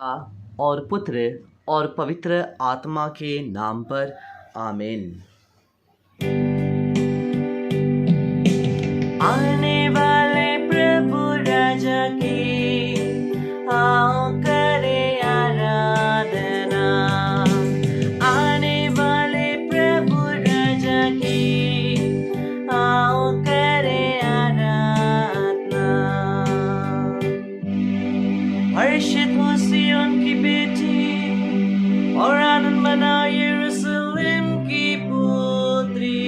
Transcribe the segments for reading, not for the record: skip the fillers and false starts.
और पुत्र और पवित्र आत्मा के नाम पर आमीन। आने वाले प्रभु राजा की आओ करे आराधना। आने वाले प्रभु राजा की आओ करे आराधना। हर्षित हो सिय्योन की बेटी और आनंद मनाओ यरूशलेम की पुत्री।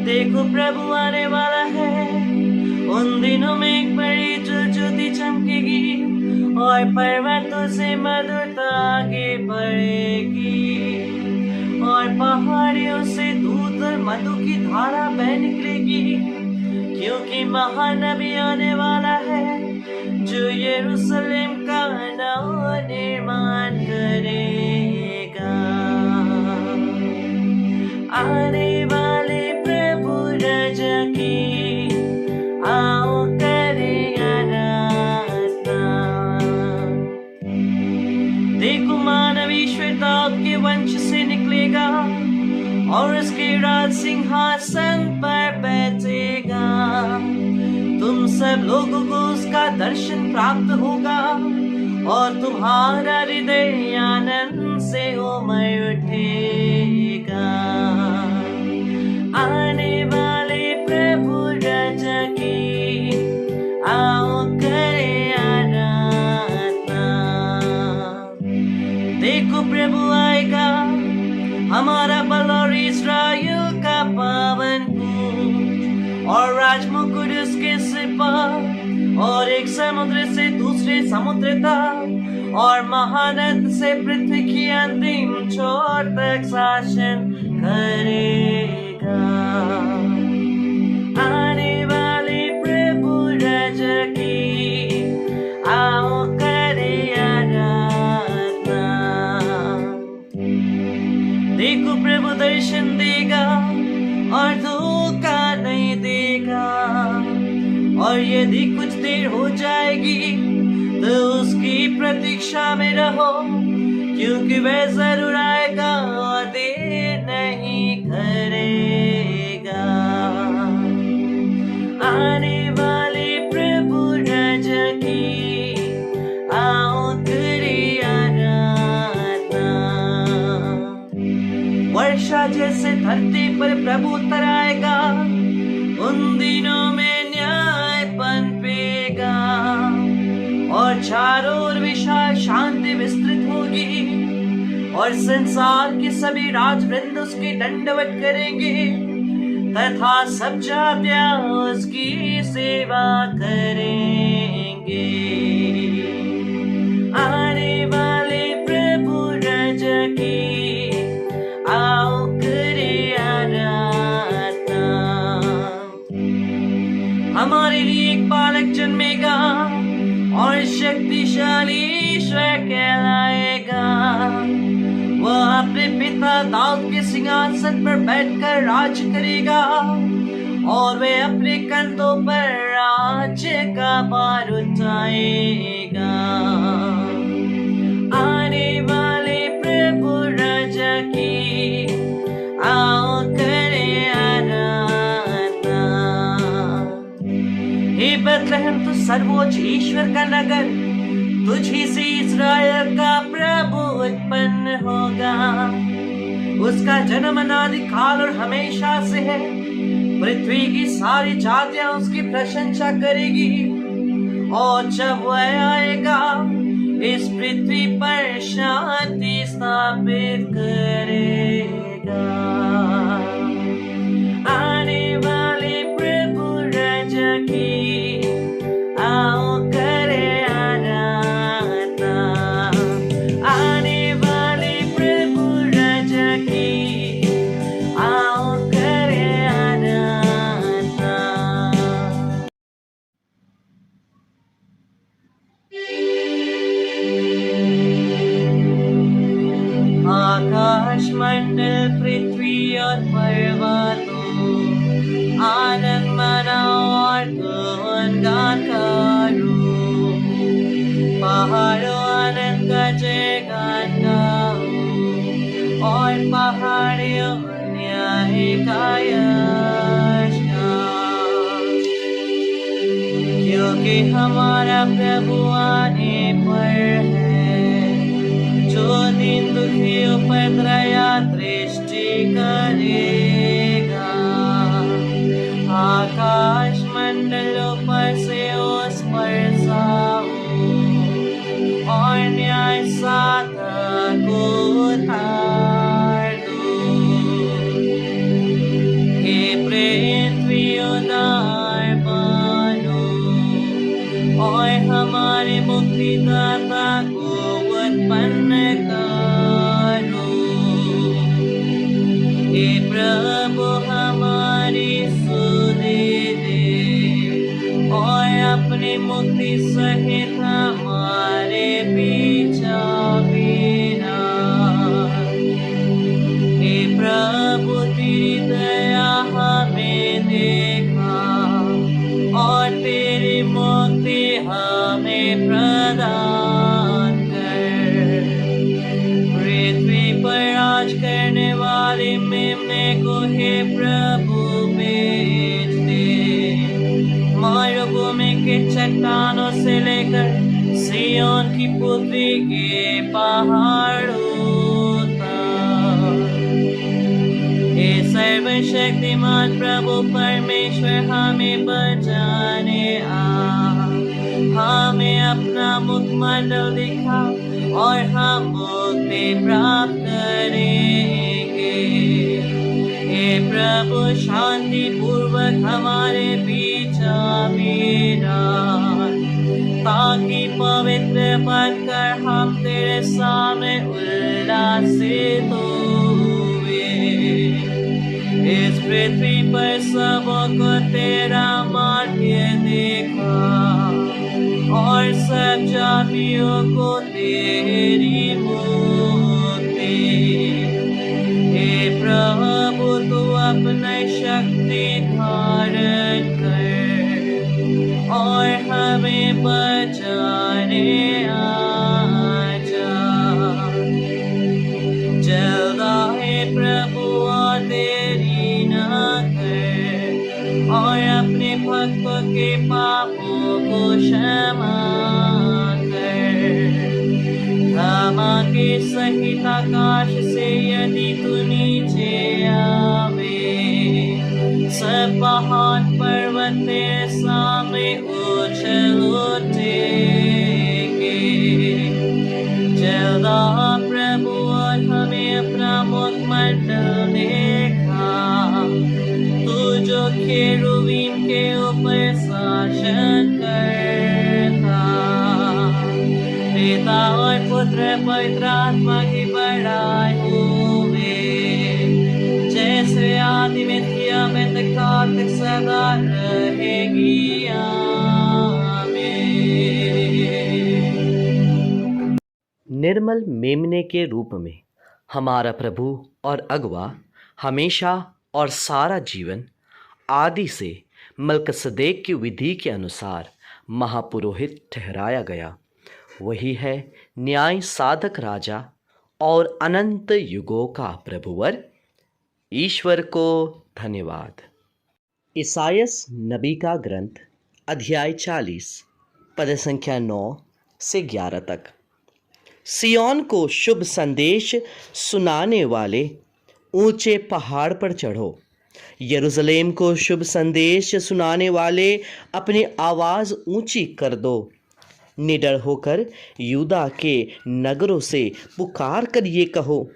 देखो प्रभु आने वाला है, उन दिनों में एक बड़ी ज्योति चमकेगी और पर्वतों से मधुरता आगे बढ़ेगी और पहाड़ियों से दूध और मधु की धारा बह निकलेगी, क्योंकि महान नबी आने वाला है जो यरूशलेम का नव निर्माण करेगा। आने वाले प्रभु राजा की आओ करे आराधना। देखो मानव ईश्वर दाऊद के वंश से निकलेगा और उसके राज सिंहासन पर बैठेगा। तुम सब लोगों को उसका दर्शन प्राप्त होगा और तुम्हारा हृदय आनंद से उमड़ उठेगा। आने वाले प्रभु राजा की आओ करे आराधना। देखो प्रभु आएगा, हमारा बल और इस्राएल का पावन पूज और राजमुकुट उसके सिर पर, और एक समुद्र से दूसरे समुद्र तक और महानद से पृथ्वी की अंतिम छोर तक शासन करेगा। आने वाले प्रभु राजा की आओ करे आराधना। देखो प्रभु दर्शन देगा और धोखा नहीं देगा, और यदि कुछ देर हो जाएगी तो उसकी प्रतीक्षा में रहो, क्योंकि वह जरूर आएगा और देर नहीं करेगा। आने वाले प्रभु राजा की आओ करे आराधना। वर्षा जैसे धरती पर प्रभु उतर आएगा, उन दिनों में न्याय पनपेगा और चारों ओर विशाल शांति विस्तृत होगी और संसार के सभी राजवृंद उसकी दंडवत करेंगे तथा सब जातियां उसकी सेवा करेंगे। आने वाले प्रभु राजा की आओ करे आराधना। हमारे लिए एक बालक जन्मेगा और शक्तिशाली ईश्वर कहलाएगा। वह अपने पिता दाऊद के सिंहासन पर बैठकर राज करेगा और वह अपने कंधों पर राज्य का भार उठाएगा। आने वाले प्रभु राजा की आओ करे आराधना। हे बेथलेहम तू सर्वोच्च ईश्वर का नगर, तुझी से इस्राएल का प्रभु उत्पन्न होगा। उसका जन्म अनादि काल और हमेशा से है। पृथ्वी की सारी जातियां उसकी प्रशंसा करेगी, और जब वह आएगा इस पृथ्वी पर शांति स्थापित करेगा। आने वाले प्रभु राजा की आओ करे आराधना। आने वाले प्रभु राजा की आओ करे आराधना। आकाश मंडल पृथ्वी और पर्वतों आनंद मनाओ और गुणगान करो। पहाड़ों का जयगान गाऊं और पहाड़ियों न्याय का यश गाऊं, क्योंकि हमारा प्रभु आने पर है, जो दिन दुखियों पर दया दृष्टि करेगा। आकाश मंडलों पर से उस पर साऊं और न्याय साधक को उतार दूं। हे पृथ्वी उदार बनो और हमारे मुक्तिदाता को उत्पन्न करो। हे प्रभु हमारी सुधि दे और अपनी मुक्ति सहित हमारे पीछा बिना। हे प्रभु तेरी दया हमें देखा और तेरी मुक्ति हमें प्रदान कर। पृथ्वी पर राज करने वाले मेमने को हे प्रभु भेज दे, मरुभूमि के चट्टानों से लेकर सिय्योन की पुत्री के पहाड़ों तक। हे सर्वशक्तिमान प्रभु परमेश्वर हमें बचाने आ, हमें अपना मुखमंडल दिखा और हम मुक्ति प्राप्त करेंगे। हे प्रभु शांति पूर्वक हमारे पीछा विराज, ताकि पवित्र बनकर हम तेरे सामने उल्लासित हुए। इस पृथ्वी पर सबको तेरा मार्ग देखा और सब जातियों को तेरी मुक्ति। हे प्रभु तू अपने शक्ति धारण कर और हमें बचाने आजा। जल्द आए प्रभु और देरी न कर और अपने भक्तों के पापों को क्षमा कर। धमाके सहित आकाश से यदि तू नीचे आवे, सब पहाड़ पर्वत तेरे सामने उछल उठेंगे। जल्द आ प्रभु और हमें अपना मुखमंडल देखा, तू जो केरुबीम के ऊपर शासन करता। पिता और पुत्र पवित्र आत्मा की बड़ाई होवे, जैसे आदि में थी अनंत काल तक सदा रहेगी। आमीन। निर्मल मेमने के रूप में हमारा प्रभु और अगवा हमेशा और सारा जीवन आदि से मलकसदेक की विधि के अनुसार महापुरोहित ठहराया गया। वही है न्याय साधक राजा और अनंत युगों का प्रभुवर। ईश्वर को धन्यवाद। ईसायस नबी का ग्रंथ अध्याय 40 पद संख्या 9 से 11 तक। सिय्योन को शुभ संदेश सुनाने वाले ऊंचे पहाड़ पर चढ़ो, यरूशलेम को शुभ संदेश सुनाने वाले अपनी आवाज़ ऊंची कर दो। निडर होकर यूदा के नगरों से पुकार कर ये कहो,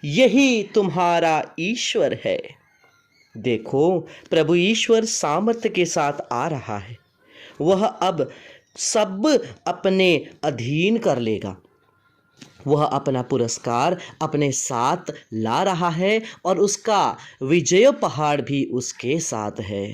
यही तुम्हारा ईश्वर है। देखो प्रभु ईश्वर सामर्थ्य के साथ आ रहा है, वह अब सब अपने अधीन कर लेगा। वह अपना पुरस्कार अपने साथ ला रहा है और उसका विजय पहाड़ भी उसके साथ है।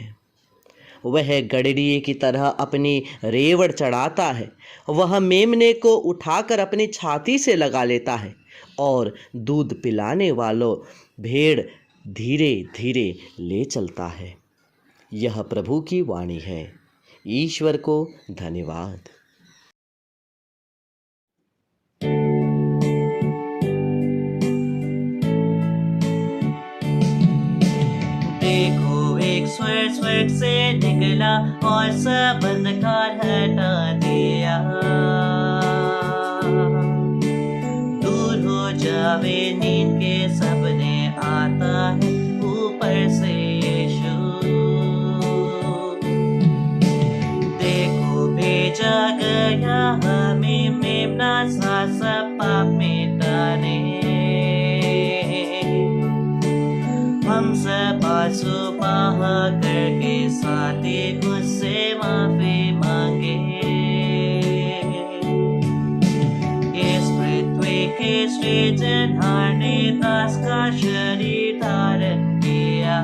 वह गडरिये की तरह अपनी रेवड़ चढ़ाता है, वह मेमने को उठाकर अपनी छाती से लगा लेता है और दूध पिलाने वालों भेड़ धीरे धीरे ले चलता है। यह प्रभु की वाणी है। ईश्वर को धन्यवाद। स्वर्ग से निकला और सब अंधकार हटा दिया। दूर हो जावे नींद के सपने, आता है ऊपर से यीशु। देखो भेजा गया हमें मेमना सा सब पाप मिटाने। हम सब आंसू-बहा करके साथी उससे माफी मांगे। इस पृथ्वी के सृजनहार ने दास का शरीर धारण किया।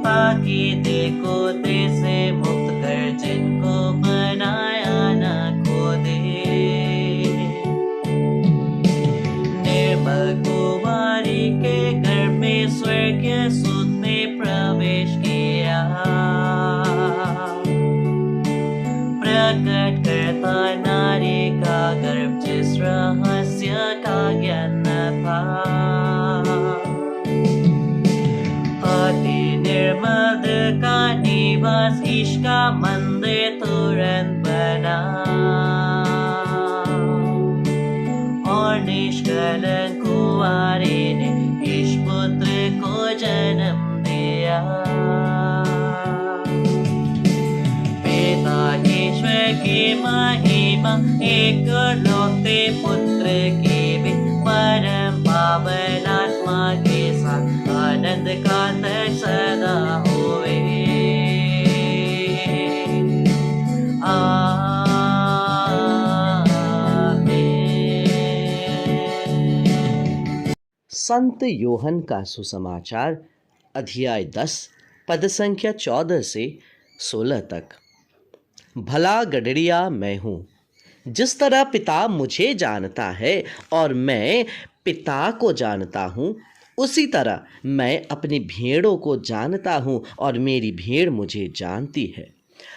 पाकी देखो से मुक्त कर जिनको बनाया न खो दे। निर्मल कुमारी के घर में स्वर्गीय सूत ने प्रवेश किया। प्रकट करता नारी का गर्भ जिस रहस्य का ज्ञान न था। अति निर्मल का निवास ईश का मंदिर तुरंत बना। और निष्कलंक कुंवारी ने ईश पुत्र को जन्म दिया। पिता ईश्वर की महिमा एक लौते पुत्र की भी परम पावन आत्मा के साथ आनंद का तक सदा होवे। संत योहन का सुसमाचार अध्याय 10 पद संख्या 14 से 16 तक। भला गडरिया मैं हूँ, जिस तरह पिता मुझे जानता है और मैं पिता को जानता हूँ, उसी तरह मैं अपनी भेड़ों को जानता हूँ और मेरी भेड़ मुझे जानती है।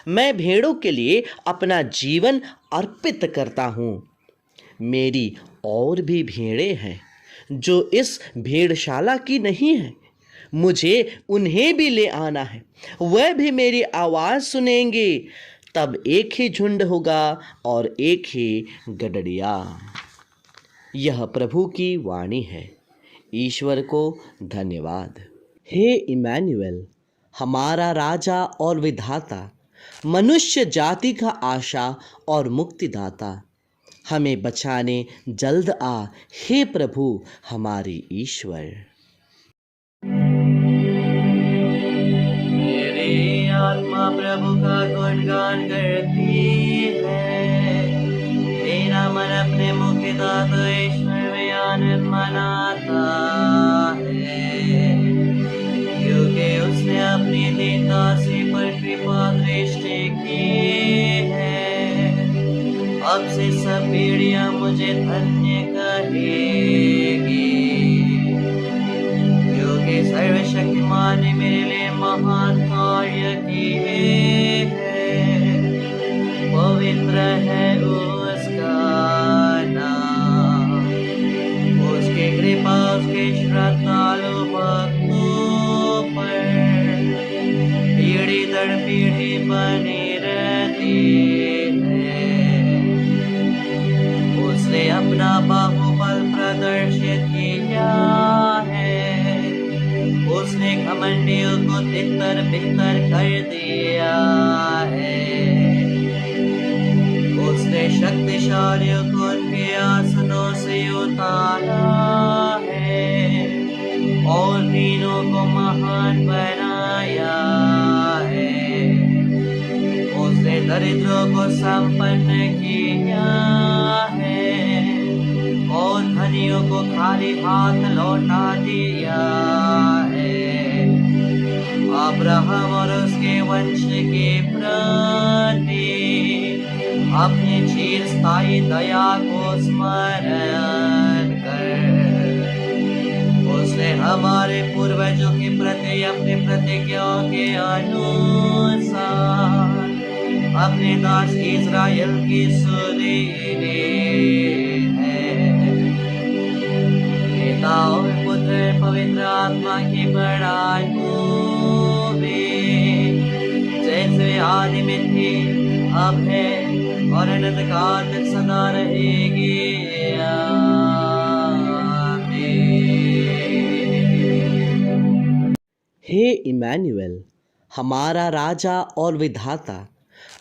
मैं भेड़ों के लिए अपना जीवन अर्पित करता हूँ। मेरी और भी भेड़ें हैं जो इस भेड़शाला की नहीं है। मुझे उन्हें भी ले आना है, वह भी मेरी आवाज़ सुनेंगे। तब एक ही झुंड होगा और एक ही गडरिया। यह प्रभु की वाणी है। ईश्वर को धन्यवाद। हे इमैनुएल, हमारा राजा और विधाता, मनुष्य जाति का आशा और मुक्तिदाता, हमें बचाने जल्द आ, हे प्रभु हमारे ईश्वर। मेरी आत्मा प्रभु का गुणगान करती है। मेरा मन अपने मुक्तिदाता ईश्वर में आनंद मनाता है, क्योंकि उसने अपनी दीनदासी पर कृपा दृष्टि की है। अब से सब पीढ़ियां मुझे धन्य कहेगी, क्योंकि सर्वशक्तिमान ने मेरे लिए महान कार्य किए हैं। पवित्र है उसका नाम, उसकी कृपा उसके श्रद्धालु भक्तों पर पीढ़ी दर पीढ़ी बनी रहती है। उसने अपना बाहुबल प्रदर्शित किया है, उसने घमंडियों को तितर बितर कर दिया है। उसने शक्तिशालियों को उनके आसनों से उतारा है और दीनों को महान बनाया है। उसने दरिद्रों को संपन्न किया है और धनियों को खाली हाथ लौटा दिया है। अब्राहम और उसके वंश के प्रति अपनी चिरस्थायी दया को स्मरण कर उसने हमारे पूर्वजों के प्रति अपनी प्रतिज्ञाओं के अनुसार अपने दास इस्राएल की सुनी है। पिता और पुत्र पवित्र आत्मा की बड़ाई होवे, जैसे आदि में थी अब है और अनंत काल तक सदा रहेगी। आमीन। हे इमैनुअल, हमारा राजा और विधाता,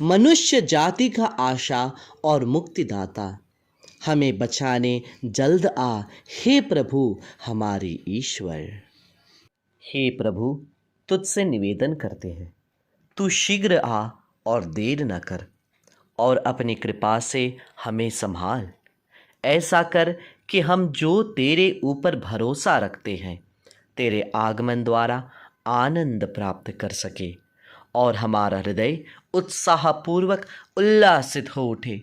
मनुष्य जाति का आशा और मुक्तिदाता, हमें बचाने जल्द आ, हे प्रभु हमारे ईश्वर। हे प्रभु, तुझसे निवेदन करते हैं, तू शीघ्र आ और देर न कर, और अपनी कृपा से हमें संभाल। ऐसा कर कि हम जो तेरे ऊपर भरोसा रखते हैं, तेरे आगमन द्वारा आनंद प्राप्त कर सके, और हमारा हृदय उत्साहपूर्वक उल्लासित हो उठे।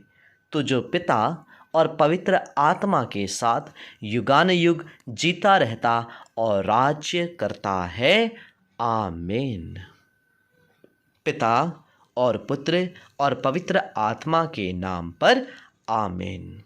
तो जो पिता और पवित्र आत्मा के साथ युगानुयुग जीता रहता और राज्य करता है। आमीन। पिता और पुत्र और पवित्र आत्मा के नाम पर। आमीन।